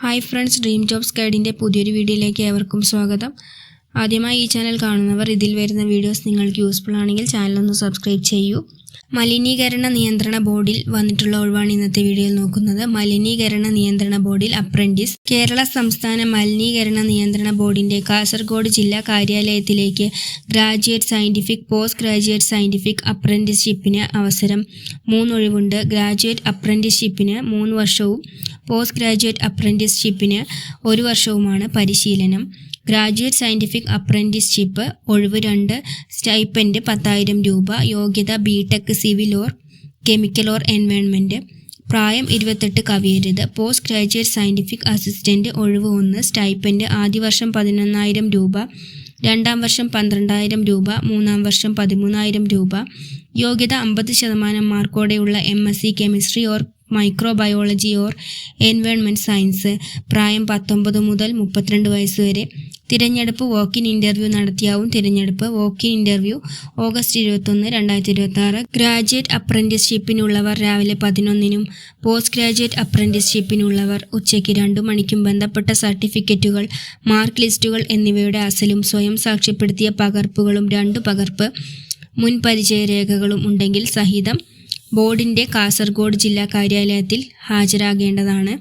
Hi friends, dream jobs ഗൈഡിൻ്റെ പുതിയൊരു വീഡിയോയിലേക്ക് ഏവർക്കും സ്വാഗതം. ആദ്യമായി ഈ ചാനൽ കാണുന്നവർ ഇതിൽ വരുന്ന വീഡിയോസ് നിങ്ങൾക്ക് യൂസ്ഫുൾ ആണെങ്കിൽ ചാനലൊന്ന് സബ്സ്ക്രൈബ് ചെയ്യൂ. മലിനീകരണ നിയന്ത്രണ ബോർഡിൽ വന്നിട്ടുള്ള ഒഴിവാണ് ഇന്നത്തെ വീഡിയോയിൽ നോക്കുന്നത്. മലിനീകരണ നിയന്ത്രണ ബോർഡിൽ അപ്രന്റീസ്. കേരള സംസ്ഥാന മലിനീകരണ നിയന്ത്രണ ബോർഡിൻ്റെ കാസർഗോഡ് ജില്ലാ കാര്യാലയത്തിലേക്ക് graduate scientific, post graduate scientific അപ്രന്റീസ്ഷിപ്പിന് അവസരം. 3 ഒഴിവുണ്ട്. ഗ്രാജുവേറ്റ് അപ്രന്റീസ്ഷിപ്പിന് 3 വർഷവും പോസ്റ്റ് ഗ്രാജുവേറ്റ് അപ്രന്റീസ്ഷിപ്പിന് 1 വർഷവുമാണ് പരിശീലനം. ഗ്രാജുവേറ്റ് സയൻറ്റിഫിക് അപ്രന്റീസ്ഷിപ്പ് ഒഴിവ് 2. സ്റ്റൈപ്പൻഡ് 10,000 രൂപ. യോഗ്യത BTech civil or chemical or environment. പ്രായം 28 കവിയരുത്. പോസ്റ്റ് ഗ്രാജുവേറ്റ് സയൻറ്റിഫിക് അസിസ്റ്റൻറ്റ് ഒഴിവ് 1. സ്റ്റൈപ്പൻഡ് ആദ്യ വർഷം 11,000 രൂപ, 2ാം വർഷം 12,000 രൂപ, 3ാം വർഷം 13,000 രൂപ. യോഗ്യത 50% മാർക്കോടെയുള്ള MSc chemistry or microbiology or environment science. പ്രായം 19 മുതൽ 32 വയസ്സ് വരെ. തിരഞ്ഞെടുപ്പ് വോക്കിൻ ഇൻ്റർവ്യൂ നടത്തിയാവും. തിരഞ്ഞെടുപ്പ് വോക്കിൻ ഇൻ്റർവ്യൂ ഓഗസ്റ്റ് 21, 2026. ഗ്രാജുവേറ്റ് അപ്രന്റീസ്ഷിപ്പിനുള്ളവർ രാവിലെ 11-നും പോസ്റ്റ് ഗ്രാജുവേറ്റ് അപ്രന്റീസ്ഷിപ്പിനുള്ളവർ ഉച്ചയ്ക്ക് 2 മണിക്കും ബന്ധപ്പെട്ട സർട്ടിഫിക്കറ്റുകൾ, മാർക്ക് ലിസ്റ്റുകൾ എന്നിവയുടെ അസലും സ്വയം സാക്ഷ്യപ്പെടുത്തിയ പകർപ്പുകളും 2 പകർപ്പ് മുൻ പരിചയരേഖകളും ഉണ്ടെങ്കിൽ സഹിതം ബോർഡിൻ്റെ കാസർഗോഡ് ജില്ലാ കാര്യാലയത്തിൽ ഹാജരാകേണ്ടതാണ്.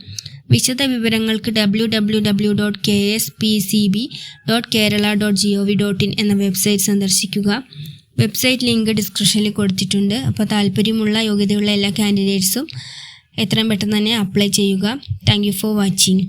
വിശദ വിവരങ്ങൾക്ക് www.kspcb.kerala.gov.in എന്ന വെബ്സൈറ്റ് സന്ദർശിക്കുക. വെബ്സൈറ്റ് ലിങ്ക് ഡിസ്ക്രിപ്ഷനിൽ കൊടുത്തിട്ടുണ്ട്. അപ്പോൾ താല്പര്യമുള്ള യോഗ്യതയുള്ള എല്ലാ കാൻഡിഡേറ്റ്സും എത്രയും പെട്ടെന്ന് തന്നെ അപ്ലൈ ചെയ്യുക. Thank you for watching.